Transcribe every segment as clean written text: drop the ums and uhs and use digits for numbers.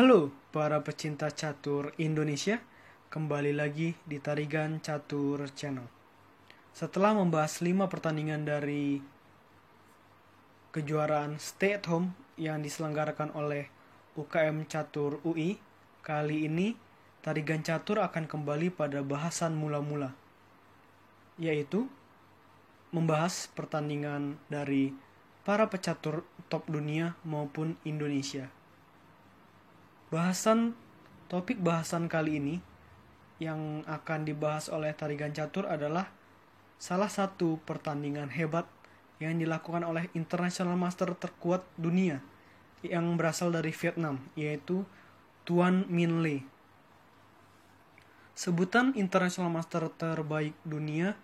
Halo para pecinta catur Indonesia, kembali lagi di Tarigan Catur Channel. Setelah membahas 5 pertandingan dari kejuaraan Stay at Home yang diselenggarakan oleh UKM Catur UI, kali ini Tarigan Catur akan kembali pada bahasan mula-mula, yaitu membahas pertandingan dari para pecatur top dunia maupun Indonesia. Topik bahasan kali ini yang akan dibahas oleh Tarigan Catur adalah salah satu pertandingan hebat yang dilakukan oleh International Master terkuat dunia yang berasal dari Vietnam, yaitu Tuan Minh Le. Sebutan International Master terbaik dunia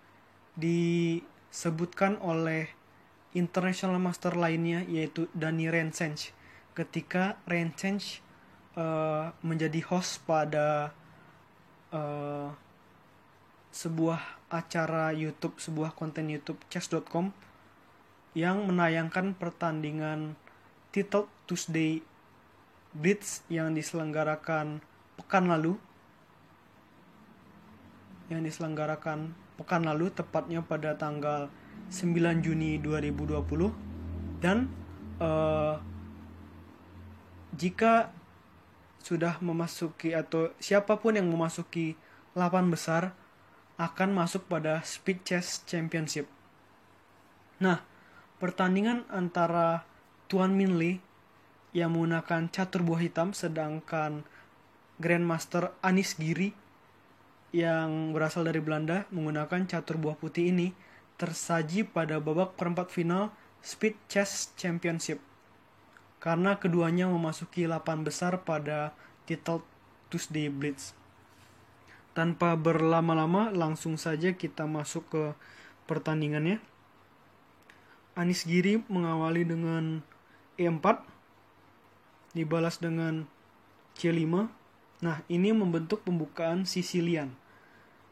disebutkan oleh International Master lainnya, yaitu Danny Renchench, ketika Renchench menjadi host pada sebuah acara YouTube, sebuah konten YouTube chess.com yang menayangkan pertandingan Titled Tuesday Blitz yang diselenggarakan pekan lalu, tepatnya pada tanggal 9 Juni 2020. Dan jika sudah memasuki atau siapapun yang memasuki 8 besar akan masuk pada Speed Chess Championship. Nah, pertandingan antara Tuan Minh Le yang menggunakan catur buah hitam, sedangkan Grandmaster Anish Giri yang berasal dari Belanda menggunakan catur buah putih ini tersaji pada babak perempat final Speed Chess Championship, karena keduanya memasuki 8 besar pada Titled Tuesday Blitz. Tanpa berlama-lama, langsung saja kita masuk ke pertandingannya. Anish Giri mengawali dengan E4, dibalas dengan C5. Nah, ini membentuk pembukaan Sicilian.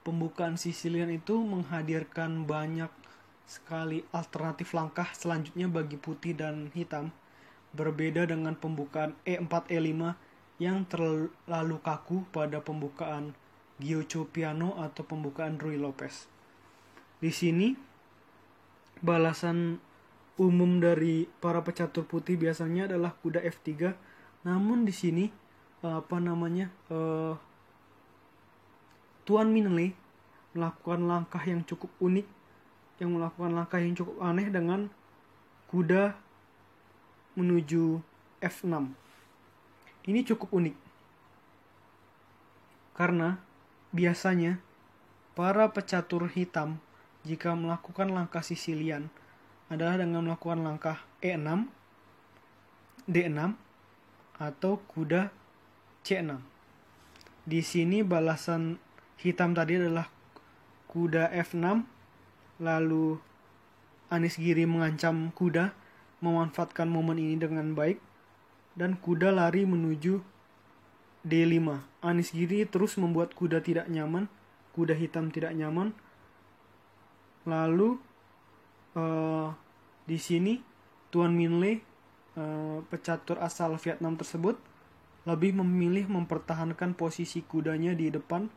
Pembukaan Sicilian itu menghadirkan banyak sekali alternatif langkah selanjutnya bagi putih dan hitam, berbeda dengan pembukaan E4 E5 yang terlalu kaku pada pembukaan Giocho Piano atau pembukaan Ruy Lopez. Di sini balasan umum dari para pecatur putih biasanya adalah kuda F3, namun di sini Tuan Minh Le melakukan langkah yang cukup unik, yang cukup aneh dengan kuda menuju F6. Ini cukup unik karena biasanya para pecatur hitam jika melakukan langkah Sicilian adalah dengan melakukan langkah E6, D6, atau kuda C6. Di sini balasan hitam tadi adalah kuda F6, lalu Anish Giri mengancam kuda, memanfaatkan momen ini dengan baik, dan kuda lari menuju D5. Anish Giri terus membuat kuda hitam tidak nyaman. Lalu di sini Tuan Minh Le, pecatur asal Vietnam tersebut, lebih memilih mempertahankan posisi kudanya di depan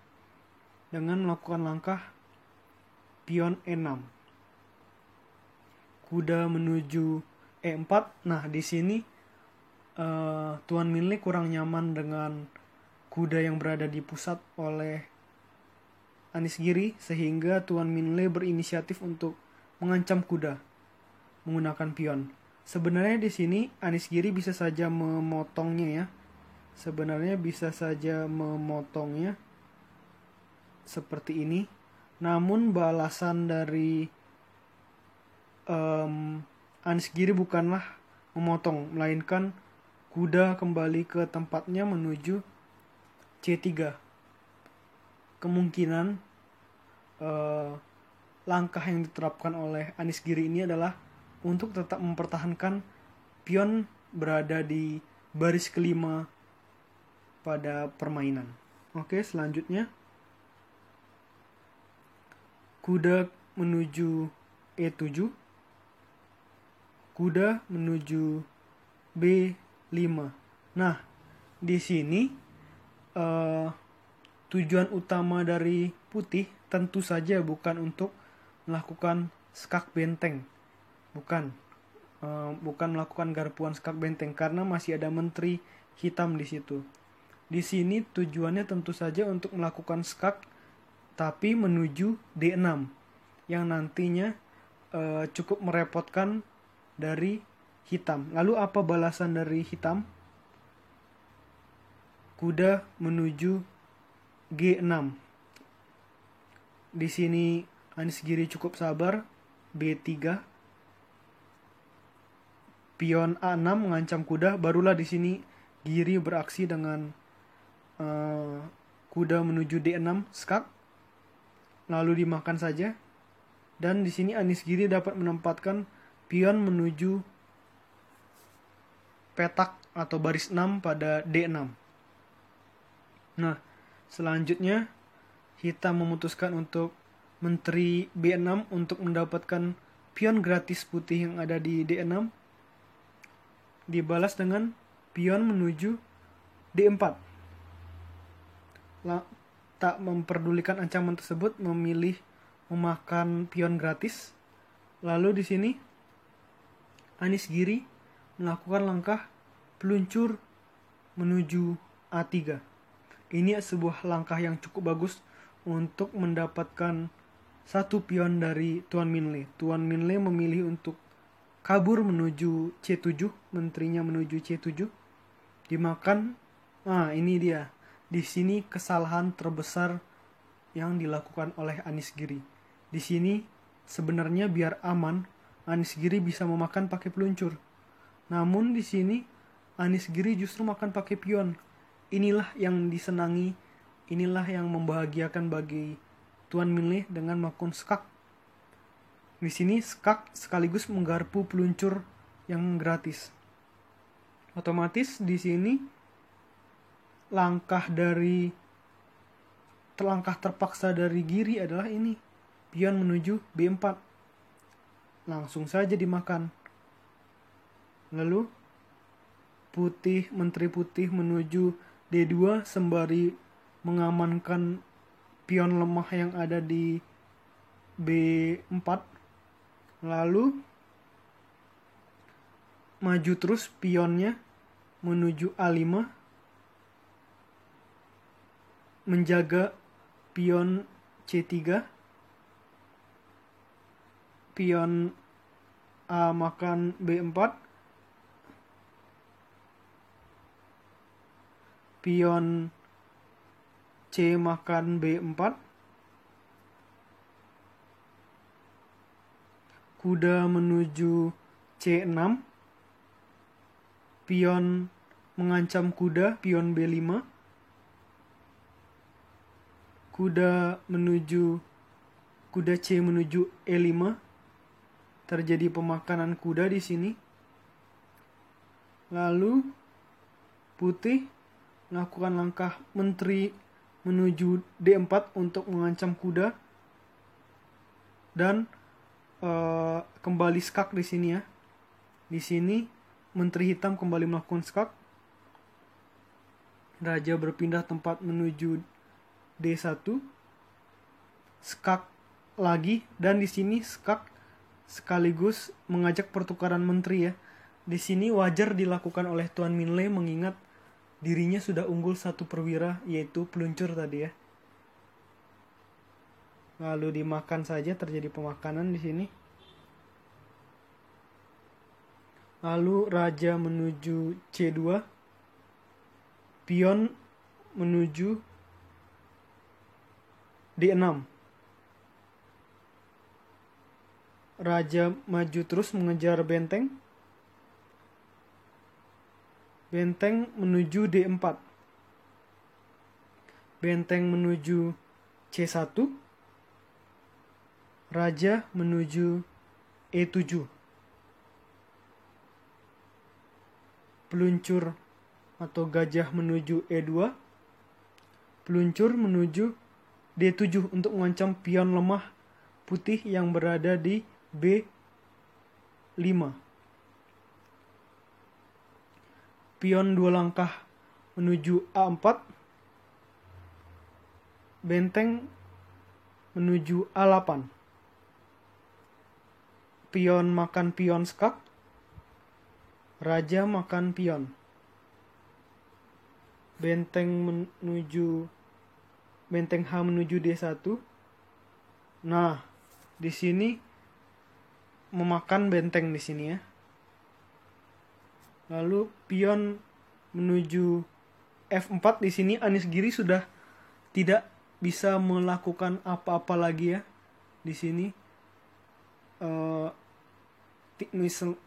dengan melakukan langkah pion E6. Kuda menuju E4. Nah, di sini Tuan Minh Le kurang nyaman dengan kuda yang berada di pusat oleh Anish Giri, sehingga Tuan Minh Le berinisiatif untuk mengancam kuda menggunakan pion. Sebenarnya di sini Anish Giri bisa saja memotongnya seperti ini. Namun balasan dari Anish Giri bukanlah memotong, melainkan kuda kembali ke tempatnya menuju C3. Kemungkinan langkah yang diterapkan oleh Anish Giri ini adalah untuk tetap mempertahankan pion berada di baris kelima pada permainan. Oke, selanjutnya kuda menuju E7, kuda menuju B5. Nah, di sini eh, tujuan utama dari putih tentu saja bukan untuk melakukan skak benteng, bukan. Bukan melakukan garpuan skak benteng karena masih ada menteri hitam di situ. Di sini tujuannya tentu saja untuk melakukan skak tapi menuju D6 yang nantinya cukup merepotkan dari hitam. Lalu apa balasan dari hitam? Kuda menuju G6. Di sini Anies Giri cukup sabar, B3. Pion A6 mengancam kuda, barulah di sini Giri beraksi dengan kuda menuju D6 skak, lalu dimakan saja. Dan di sini Anies Giri dapat menempatkan pion menuju petak atau baris 6 pada D6. Nah, selanjutnya hitam memutuskan untuk menteri B6 untuk mendapatkan pion gratis putih yang ada di D6. Dibalas dengan pion menuju D4. Tak memperdulikan ancaman tersebut, memilih memakan pion gratis. Lalu di sini Anies Giri melakukan langkah peluncur menuju A3. Ini sebuah langkah yang cukup bagus untuk mendapatkan satu pion dari Tuan Minle. Tuan Minle memilih untuk kabur menuju C7, menterinya menuju C7. Dimakan. Ini dia. Di sini kesalahan terbesar yang dilakukan oleh Anies Giri. Di sini sebenarnya biar aman, Anies Giri bisa memakan pakai peluncur. Namun di sini Anies Giri justru makan pakai pion. Inilah yang disenangi, inilah yang membahagiakan bagi Tuan Minle dengan melakukan skak. Di sini skak sekaligus menggarpu peluncur yang gratis. Otomatis di sini langkah terpaksa dari Giri adalah ini, pion menuju B4. Langsung saja dimakan. Lalu menteri putih menuju D2 sembari mengamankan pion lemah yang ada di B4. Lalu maju terus pionnya menuju A5, menjaga pion C3. Pion A makan B4. Pion C makan B4. Kuda menuju C6. Pion mengancam kuda, pion B5. Kuda C menuju E5. Terjadi pemakanan kuda di sini. Lalu putih melakukan langkah menteri menuju D4 untuk mengancam kuda dan kembali skak di sini ya. Di sini menteri hitam kembali melakukan skak. Raja berpindah tempat menuju D1. Skak lagi, dan di sini skak sekaligus mengajak pertukaran menteri ya. Di sini wajar dilakukan oleh Tuan Minle mengingat dirinya sudah unggul 1 perwira, yaitu peluncur tadi ya. Lalu dimakan saja, terjadi pemakanan di sini. Lalu raja menuju C2. Pion menuju D6. Raja maju terus mengejar benteng. Benteng menuju D4. Benteng menuju C1. Raja menuju E7. Peluncur atau gajah menuju E2. Peluncur menuju D7 untuk mengancam pion lemah putih yang berada di B5. Pion 2 langkah menuju A4, benteng menuju A8. Pion makan pion skak, raja makan pion. Benteng H menuju D1. Nah, di sini memakan benteng di sini ya. Lalu pion menuju F4, di sini Anies Giri sudah tidak bisa melakukan apa-apa lagi ya. Di sini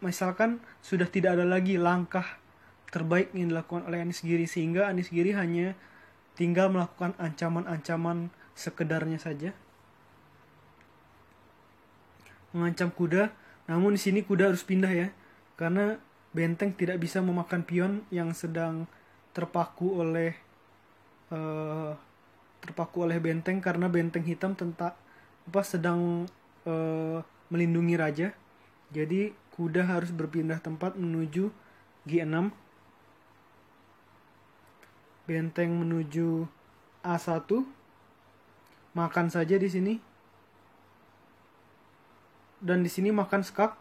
misalkan sudah tidak ada lagi langkah terbaik yang dilakukan oleh Anies Giri, sehingga Anies Giri hanya tinggal melakukan ancaman-ancaman sekedarnya saja, mengancam kuda. Namun di sini kuda harus pindah ya, karena benteng tidak bisa memakan pion yang sedang terpaku oleh benteng, karena benteng hitam sedang melindungi raja. Jadi kuda harus berpindah tempat menuju G6. Benteng menuju A1. Makan saja di sini. Dan di sini makan skak.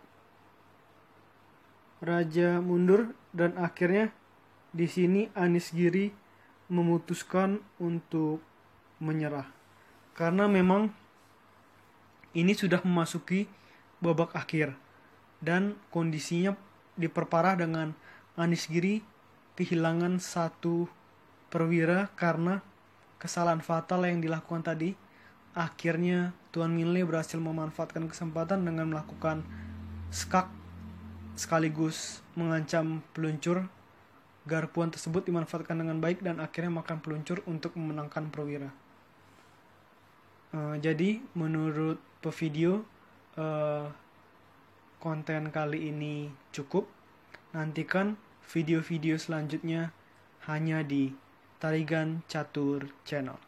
Raja mundur, dan akhirnya di sini Anies Giri memutuskan untuk menyerah. Karena memang ini sudah memasuki babak akhir dan kondisinya diperparah dengan Anies Giri kehilangan satu perwira karena kesalahan fatal yang dilakukan tadi. Akhirnya Tuan Minle berhasil memanfaatkan kesempatan dengan melakukan skak sekaligus mengancam peluncur. Garpuan tersebut dimanfaatkan dengan baik dan akhirnya makan peluncur untuk memenangkan perwira. Jadi menurut pevideo, konten kali ini cukup. Nantikan video-video selanjutnya hanya di Tarigan Catur Channel.